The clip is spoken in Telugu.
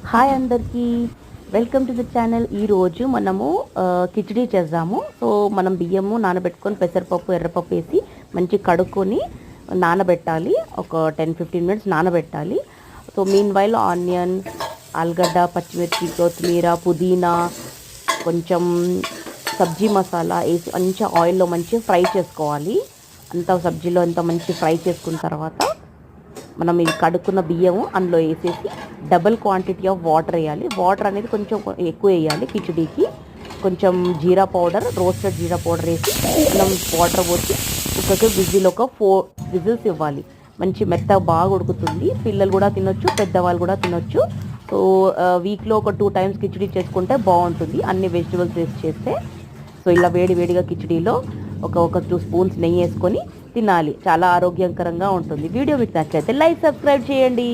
హాయ్ అందరికీ, వెల్కమ్ టు ద ఛానల్. ఈరోజు మనము కిచిడీ చేద్దాము. సో మనం బియ్యము నానబెట్టుకొని పెసరపప్పు ఎర్రపప్పు వేసి మంచి కడుక్కొని నానబెట్టాలి. ఒక 10-15 మినిట్స్ నానబెట్టాలి. సో మీన్ వైల్ ఆనియన్, ఆలుగడ్డ, పచ్చిమిర్చి, కొత్తిమీర, పుదీనా, కొంచెం సబ్జీ మసాలా వేసి మంచిగా ఆయిల్లో మంచిగా ఫ్రై చేసుకోవాలి. అంతా సబ్జీలో అంత మంచి ఫ్రై చేసుకున్న తర్వాత మనం ఇది కడుక్కున్న బియ్యము అందులో వేసేసి డబుల్ క్వాంటిటీ ఆఫ్ వాటర్ వేయాలి. వాటర్ అనేది కొంచెం ఎక్కువ వేయాలి. కిచిడీకి కొంచెం జీరా పౌడర్, రోస్టెడ్ జీరా పౌడర్ వేసి మనం వాటర్ పోసి కుక్కర్కి విజిల్ ఒక 4 విజిల్స్ ఇవ్వాలి. మంచి మెత్తగా బాగా ఉడుకుతుంది. పిల్లలు కూడా తినొచ్చు, పెద్దవాళ్ళు కూడా తినొచ్చు. సో వీక్లో ఒక 2 టైమ్స్ కిచిడీ చేసుకుంటే బాగుంటుంది, అన్ని వెజిటబుల్స్ వేసి చేస్తే. సో ఇలా వేడిగా కిచిడీలో ఒక 2 స్పూన్స్ నెయ్యి వేసుకొని తినాలి. చాలా ఆరోగ్యకరంగా ఉంటుంది. వీడియో మీకు నచ్చితే లైక్, సబ్స్క్రైబ్ చేయండి.